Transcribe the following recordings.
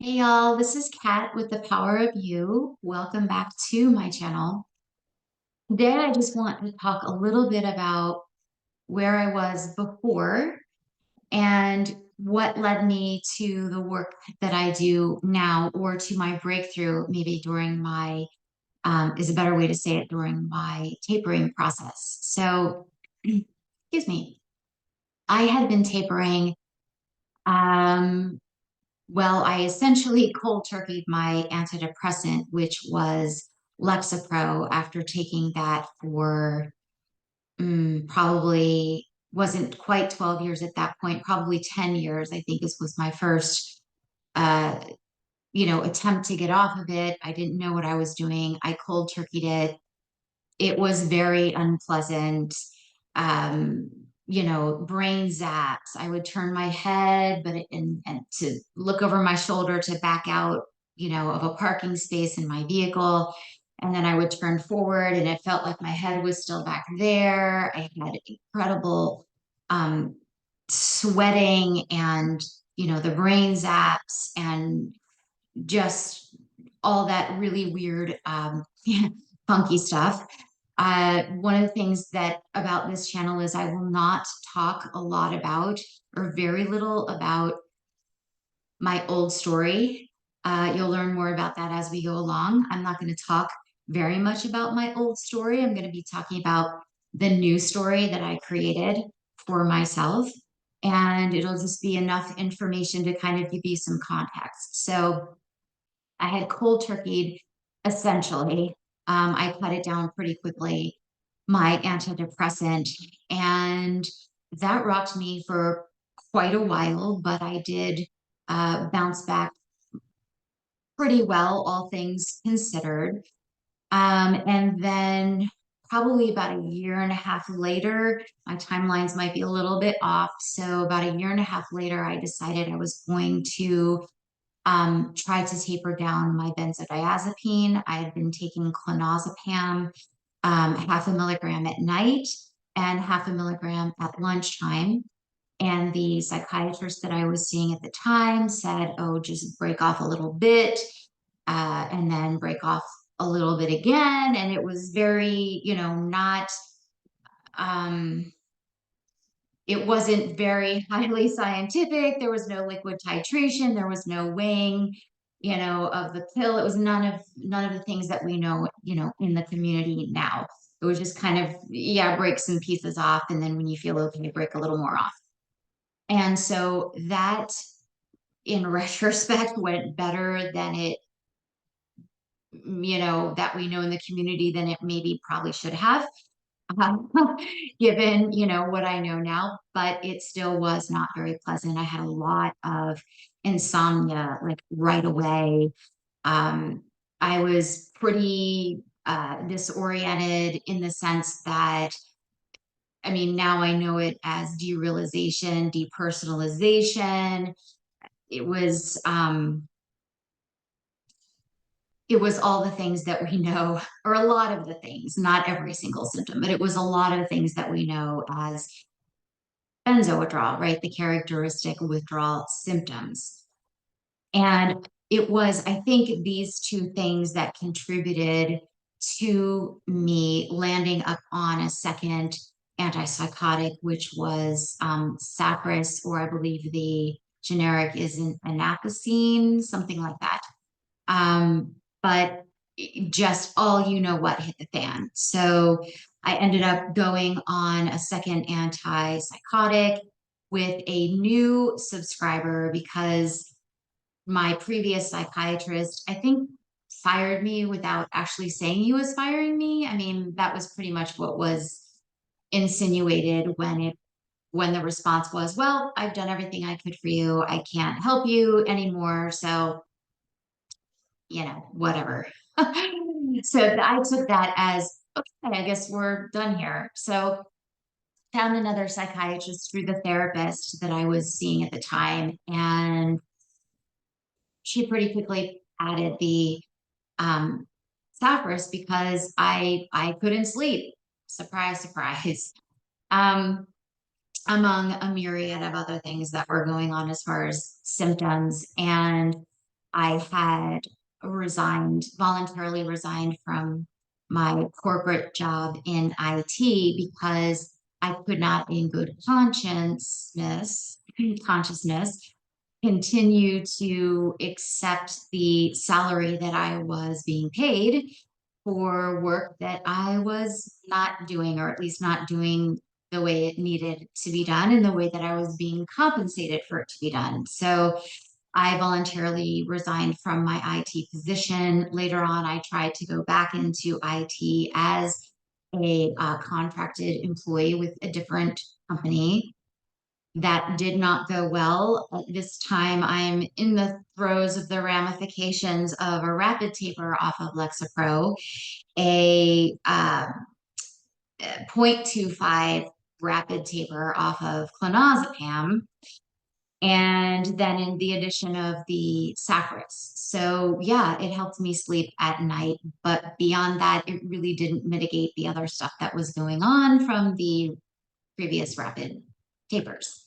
Hey y'all, this is Kat with the Power of You. Welcome back to my channel. Today I just want to talk a little bit about where I was before and what led me to the work that I do now or to my breakthrough, maybe during my, is a better way to say it, during my tapering process. So, excuse me, I had been tapering. Um, Well, I essentially cold turkeyed my antidepressant, which was Lexapro, after taking that for probably wasn't quite 12 years at that point, probably 10 years. I think this was my first, uh, attempt to get off of it. I didn't know what I was doing. I cold turkeyed it. It was very unpleasant. Um, Brain zaps. I would turn my head, and to look over my shoulder to back out, of a parking space in my vehicle. And then I would turn forward and it felt like my head was still back there. I had incredible um, sweating and, the brain zaps and just all that really weird, funky stuff. One of the things that about this channel is I will not talk a lot about or very little about my old story. You'll learn more about that as we go along. I'm not going to talk very much about my old story. I'm going to be talking about the new story that I created for myself. And it'll just be enough information to kind of give you some context. So I had cold turkeyed essentially. I cut it down pretty quickly, my antidepressant, and that rocked me for quite a while, but I did bounce back pretty well, all things considered. And then probably about a year and a half later, my timelines might be a little bit off. So about a year and a half later, I decided I was going to tried to taper down my benzodiazepine. I had been taking clonazepam, half a milligram at night and half a milligram at lunchtime. And the psychiatrist that I was seeing at the time said, oh, just break off a little bit, and then break off a little bit again. And it was very, not, um, it wasn't very highly scientific. There was no liquid titration. There was no weighing, of the pill. It was none of the things that we know, in the community now. It was just kind of, yeah, break some pieces off. And then when you feel okay, break a little more off. And so that, in retrospect, went better than it, that we know in the community than it maybe probably should have. um, Given, what I know now, but it still was not very pleasant. I had a lot of insomnia, like right away. Um, I was pretty disoriented in the sense that, I mean, now I know it as derealization, depersonalization. It was, um, it was all the things that we know, or a lot of the things, not every single symptom, but it was a lot of things that we know as benzo withdrawal, right? The characteristic withdrawal symptoms. And it was, I think, these two things that contributed to me landing up on a second antipsychotic, which was Saphris, or I believe the generic is an anapacine, something like that. But just all what hit the fan. So I ended up going on a second antipsychotic with a new subscriber because my previous psychiatrist, I think, fired me without actually saying he was firing me. I mean, that was pretty much what was insinuated when the response was, well, I've done everything I could for you. I can't help you anymore. So, whatever. So I took that as, okay, I guess we're done here. So found another psychiatrist through the therapist that I was seeing at the time, and she pretty quickly added the um, Saphris because I couldn't sleep. Surprise, surprise. Um, Among a myriad of other things that were going on as far as symptoms. And I had voluntarily resigned from my corporate job in IT because I could not, in good consciousness, continue to accept the salary that I was being paid for work that I was not doing, or at least not doing the way it needed to be done and the way that I was being compensated for it to be done. So I voluntarily resigned from my IT position. Later on, I tried to go back into IT as a contracted employee with a different company. That did not go well. At this time, I'm in the throes of the ramifications of a rapid taper off of Lexapro, a 0.25 rapid taper off of clonazepam, and then in the addition of the Saphris. So yeah, it helped me sleep at night, but beyond that, it really didn't mitigate the other stuff that was going on from the previous rapid tapers.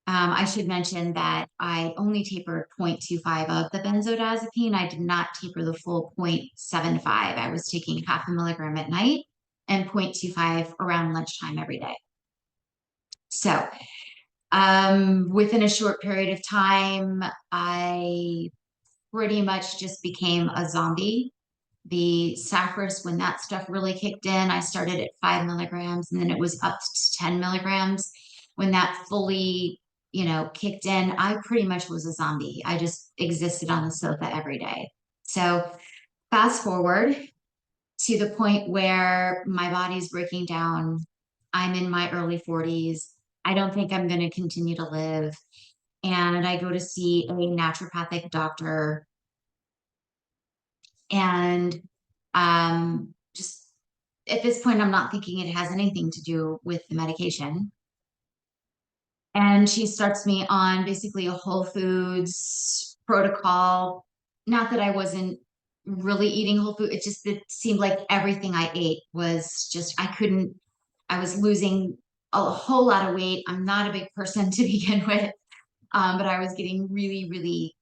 I should mention that I only tapered 0.25 of the benzodiazepine. I did not taper the full 0.75. I was taking half a milligram at night and 0.25 around lunchtime every day. So within a short period of time, I pretty much just became a zombie. The Saphris, when that stuff really kicked in, I started at 5 milligrams and then it was up to 10 milligrams. When that fully, kicked in, I pretty much was a zombie. I just existed on the sofa every day. So fast forward to the point where my body's breaking down. I'm in my early 40s. I don't think I'm going to continue to live. And I go to see a naturopathic doctor, and just at this point, I'm not thinking it has anything to do with the medication. And she starts me on basically a whole foods protocol. Not that I wasn't really eating whole food, it seemed like everything I ate was just, I was losing a whole lot of weight. I'm not a big person to begin with, but I was getting really, really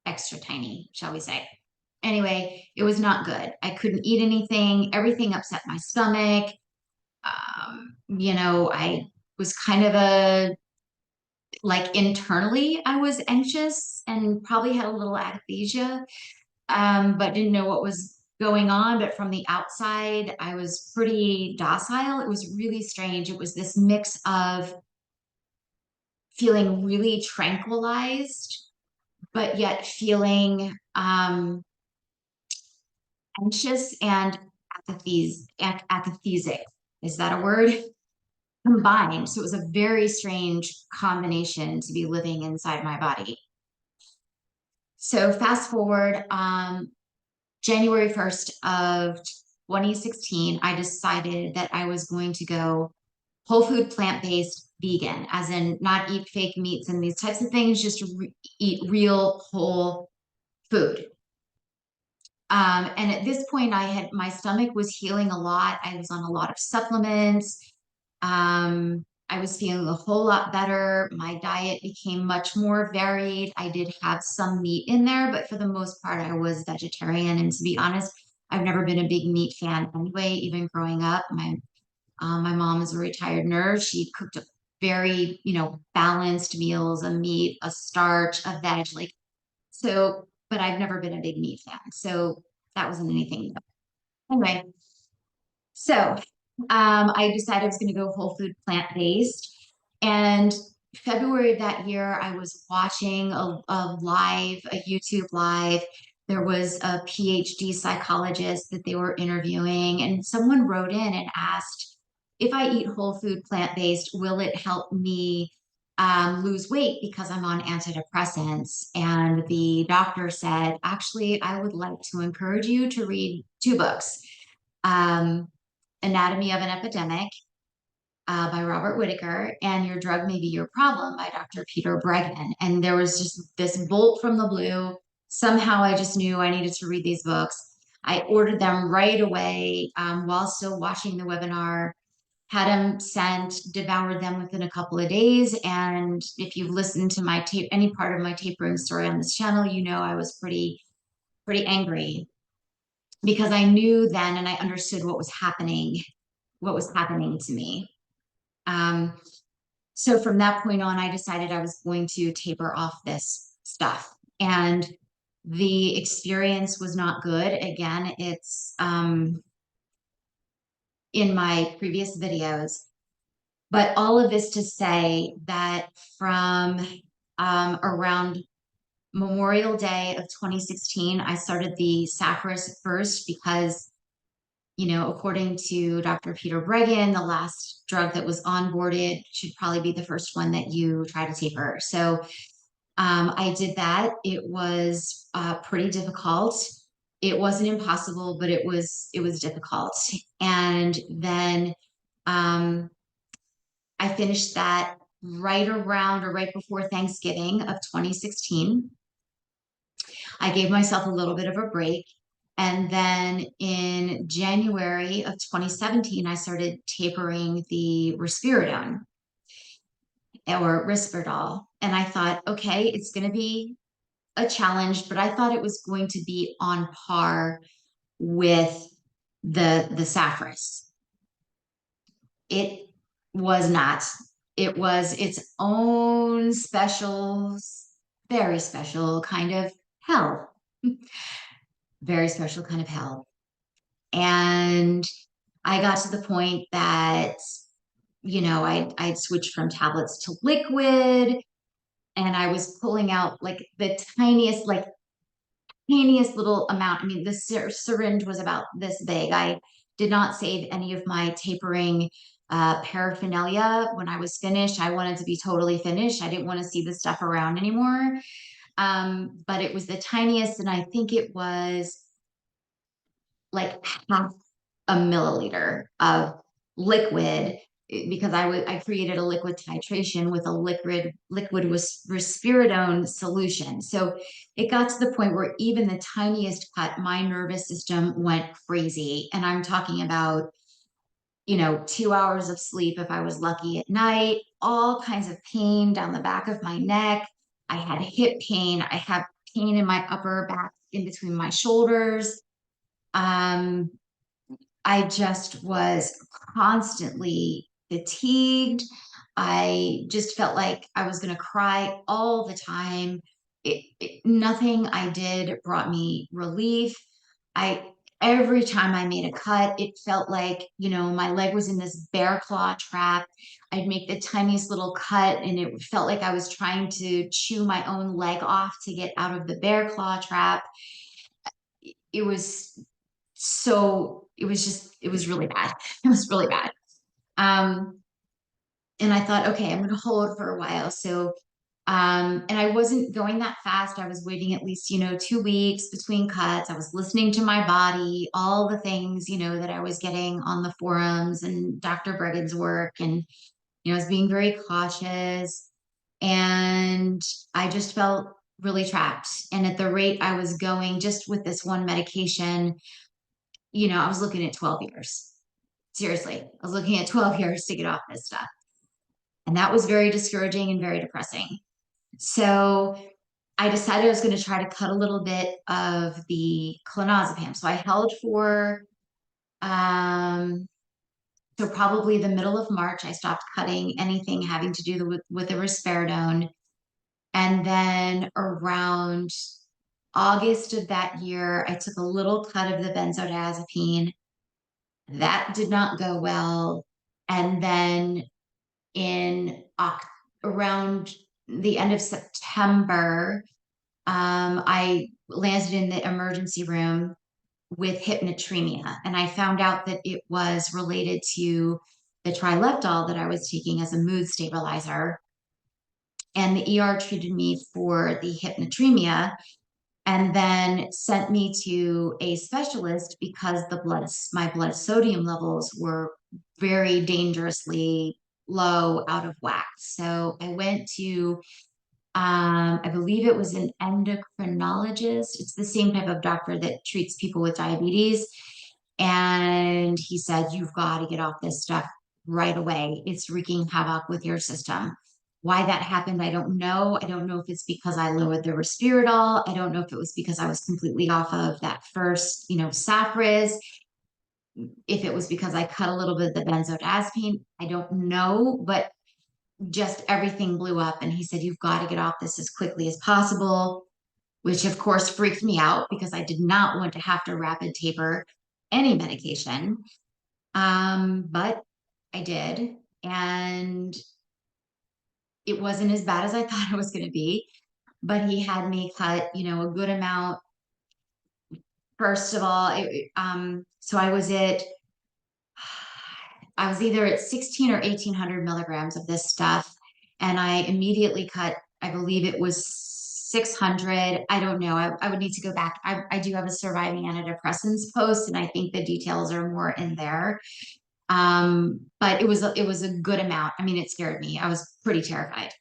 extra tiny, shall we say. Anyway, it was not good. I couldn't eat anything. Everything upset my stomach. I was kind of like internally, I was anxious and probably had a little akathisia, but didn't know what was going on. But from the outside, I was pretty docile. It was really strange. It was this mix of feeling really tranquilized, but yet feeling anxious and akathisic. Is that a word? Combined. So it was a very strange combination to be living inside my body. So fast forward, January 1st of 2016, I decided that I was going to go whole food, plant-based, vegan, as in not eat fake meats and these types of things, just eat real whole food. And at this point, my stomach was healing a lot. I was on a lot of supplements. I was feeling a whole lot better. My diet became much more varied. I did have some meat in there, but for the most part, I was vegetarian. And to be honest, I've never been a big meat fan anyway, even growing up. My mom is a retired nurse. She cooked a very, balanced meals, a meat, a starch, a veg, but I've never been a big meat fan. So that wasn't anything. Anyway, so I decided I was going to go whole food plant-based. And February of that year, I was watching a YouTube live. There was a PhD psychologist that they were interviewing, and someone wrote in and asked, if I eat whole food plant-based, will it help me lose weight because I'm on antidepressants? And the doctor said, actually, I would like to encourage you to read two books. Um, Anatomy of an Epidemic by Robert Whitaker, and Your Drug May Be Your Problem by Dr. Peter Breggin. And there was just this bolt from the blue. Somehow I just knew I needed to read these books. I ordered them right away while still watching the webinar, had them sent, devoured them within a couple of days. And if you've listened to my tape, any part of my tapering story on this channel, you know I was pretty angry because I knew then and I understood what was happening to me. Um, so from that point on, I decided I was going to taper off this stuff. And the experience was not good. Again, it's in my previous videos. But all of this to say that from around Memorial Day of 2016, I started the Saphris first because, you know, according to Dr. Peter Breggin, the last drug that was onboarded should probably be the first one that you try to taper. So I did that. It was pretty difficult. It wasn't impossible, but it was difficult. And then I finished that right around or right before Thanksgiving of 2016. I gave myself a little bit of a break. And then in January of 2017, I started tapering the risperidone or Risperdal. And I thought, okay, it's going to be a challenge, but I thought it was going to be on par with the Saphris. It was not. It was its own special, very special kind of hell. Very special kind of hell. And I got to the point that, you know, I'd switched from tablets to liquid and I was pulling out like the tiniest little amount. I mean, the syringe was about this big. I did not save any of my tapering paraphernalia when I was finished. I wanted to be totally finished. I didn't want to see the stuff around anymore. But it was the tiniest, and I think it was like half a milliliter of liquid because I created a liquid titration with a liquid risperidone solution. So it got to the point where even the tiniest cut, my nervous system went crazy. And I'm talking about, you know, 2 hours of sleep if I was lucky at night, all kinds of pain down the back of my neck. I had hip pain. I had pain in my upper back in between my shoulders. Um, I just was constantly fatigued. I just felt like I was going to cry all the time. Nothing I did brought me relief. I every time I made a cut, it felt like, you know, my leg was in this bear claw trap. I'd make the tiniest little cut and it felt like I was trying to chew my own leg off to get out of the bear claw trap. It was it was really bad. It was really bad. Um, and I thought, okay, I'm going to hold for a while. So, and I wasn't going that fast. I was waiting at least, you know, 2 weeks between cuts. I was listening to my body, all the things, you know, that I was getting on the forums and Dr. Breggin's work. And, you know, I was being very cautious. And I just felt really trapped. And at the rate I was going, just with this one medication, you know, I was looking at 12 years. Seriously, I was looking at 12 years to get off this stuff. And that was very discouraging and very depressing. So I decided I was going to try to cut a little bit of the clonazepam. So I held for, um, so probably the middle of March, I stopped cutting anything having to do with the risperidone. And then around August of that year, I took a little cut of the benzodiazepine. That did not go well. And then in around the end of September, I landed in the emergency room with hypnatremia. And I found out that it was related to the Trileptal that I was taking as a mood stabilizer. And the ER treated me for the hypnatremia and then sent me to a specialist because my blood sodium levels were very dangerously low, out of whack. So I went to, I believe it was an endocrinologist. It's the same type of doctor that treats people with diabetes. And he said, you've got to get off this stuff right away. It's wreaking havoc with your system. Why that happened, I don't know. I don't know if it's because I lowered the Risperdal. I don't know if it was because I was completely off of that first, Saphris. If it was because I cut a little bit of the benzodiazepine, I don't know, but just everything blew up. And he said, "You've got to get off this as quickly as possible," which of course freaked me out because I did not want to have to rapid taper any medication. But I did. And it wasn't as bad as I thought it was going to be. But he had me cut, a good amount. First of all, so I was either at 16 or 1800 milligrams of this stuff. And I immediately cut, I believe it was 600. I don't know. I would need to go back. I do have a surviving antidepressants post, and I think the details are more in there. But it was a good amount. I mean, it scared me. I was pretty terrified.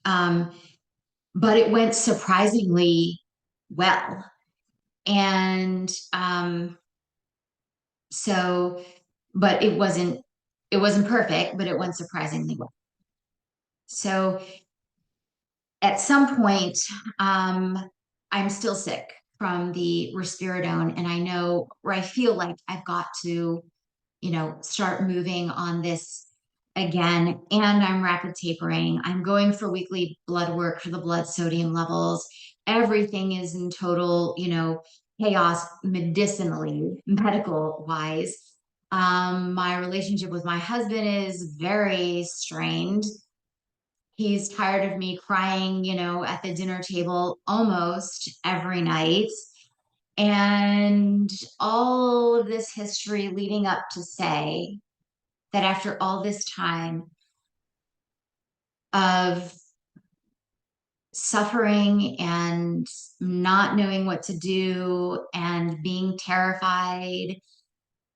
Um, but it went surprisingly well. And so, but it wasn't perfect, but it went surprisingly well. So at some point, um, I'm still sick from the risperidone, and I know, or I feel like I've got to, start moving on this again. And I'm rapid tapering. I'm going for weekly blood work for the blood sodium levels. Everything is in total, chaos medicinally, medical wise. My relationship with my husband is very strained. He's tired of me crying, at the dinner table almost every night. And all of this history leading up to say that after all this time of suffering and not knowing what to do and being terrified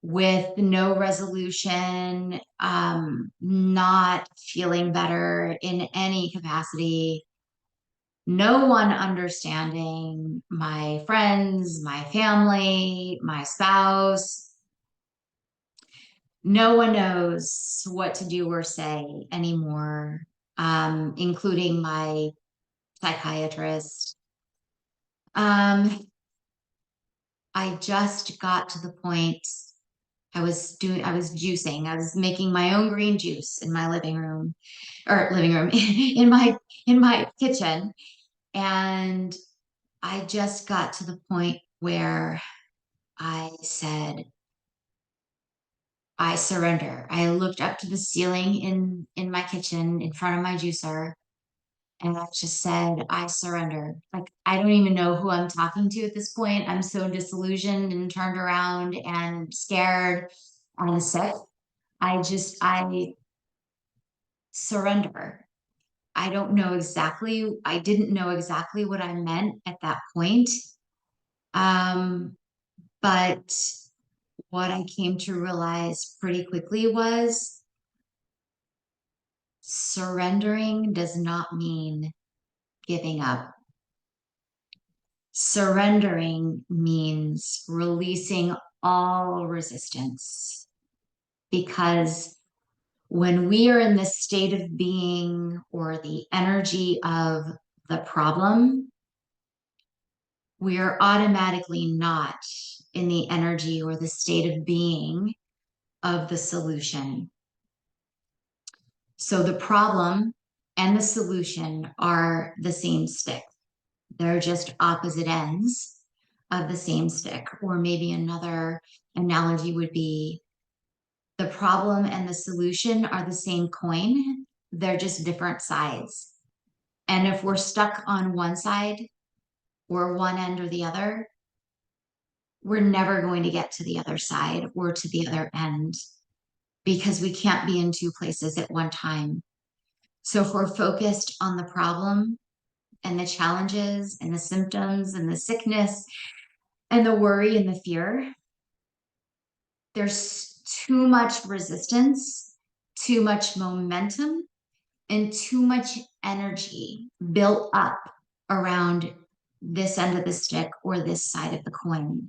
with no resolution, not feeling better in any capacity, no one understanding, my friends, my family, my spouse, no one knows what to do or say anymore, including my psychiatrist. I just got to the point. I was juicing. I was making my own green juice in my living room in my kitchen. And I just got to the point where I said, "I surrender." I looked up to the ceiling in my kitchen in front of my juicer, and I just said, "I surrender." Like, I don't even know who I'm talking to at this point. I'm so disillusioned and turned around and scared and sick. I surrender. I didn't know exactly what I meant at that point. Um, but what I came to realize pretty quickly was surrendering does not mean giving up. Surrendering means releasing all resistance, because when we are in the state of being or the energy of the problem, we are automatically not in the energy or the state of being of the solution. So the problem and the solution are the same stick. They're just opposite ends of the same stick. Or maybe another analogy would be the problem and the solution are the same coin. They're just different sides. And if we're stuck on one side or one end or the other, we're never going to get to the other side or to the other end, because we can't be in two places at one time. So if we're focused on the problem and the challenges and the symptoms and the sickness and the worry and the fear, there's too much resistance, too much momentum, and too much energy built up around this end of the stick or this side of the coin.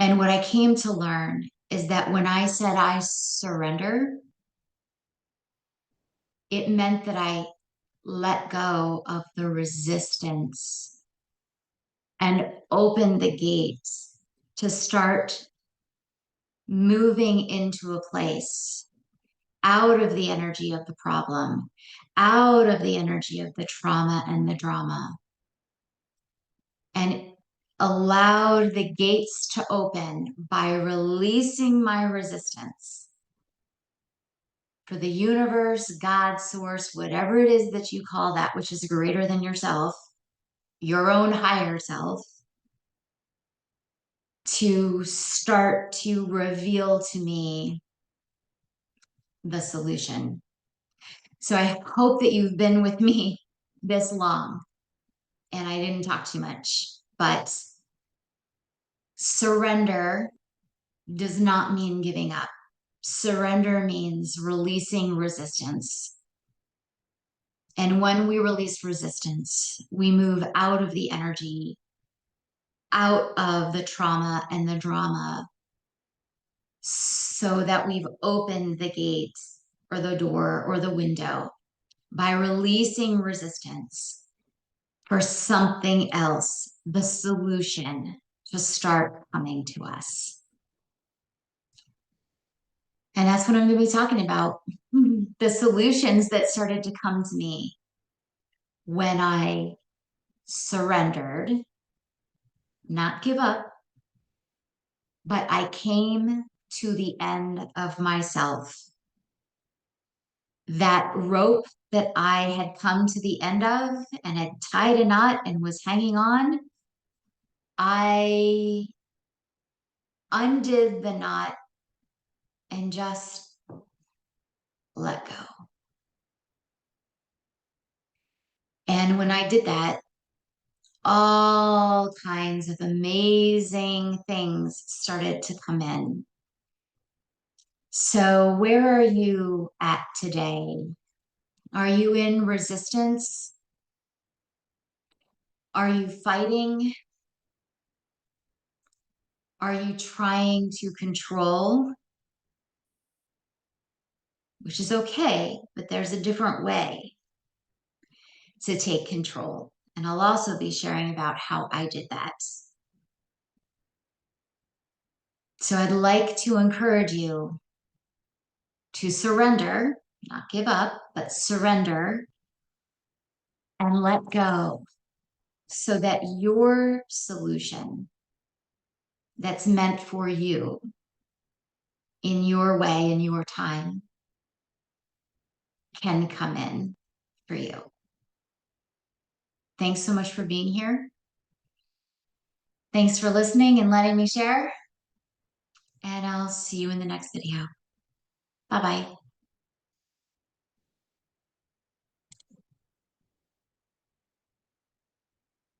And what I came to learn is that when I said I surrender, it meant that I let go of the resistance and open the gates to start moving into a place out of the energy of the problem, out of the energy of the trauma and the drama, and allowed the gates to open by releasing my resistance for the universe, God, source, whatever it is that you call that, which is greater than yourself, your own higher self, to start to reveal to me the solution. So I hope that you've been with me this long and I didn't talk too much, but surrender does not mean giving up. Surrender means releasing resistance. And when we release resistance, we move out of the energy, out of the trauma and the drama, so that we've opened the gate or the door or the window by releasing resistance for something else, the solution to start coming to us. And that's what I'm going to be talking about. The solutions that started to come to me when I surrendered, not give up, but I came to the end of myself. That rope that I had come to the end of and had tied a knot and was hanging on, I undid the knot and just let go. And when I did that, all kinds of amazing things started to come in. So, where are you at today? Are you in resistance? Are you fighting? Are you trying to control? Which is okay, but there's a different way to take control. And I'll also be sharing about how I did that. So I'd like to encourage you to surrender, not give up, but surrender and let go so that your solution that's meant for you in your way, in your time, can come in for you. Thanks so much for being here. Thanks for listening and letting me share. And I'll see you in the next video. Bye-bye.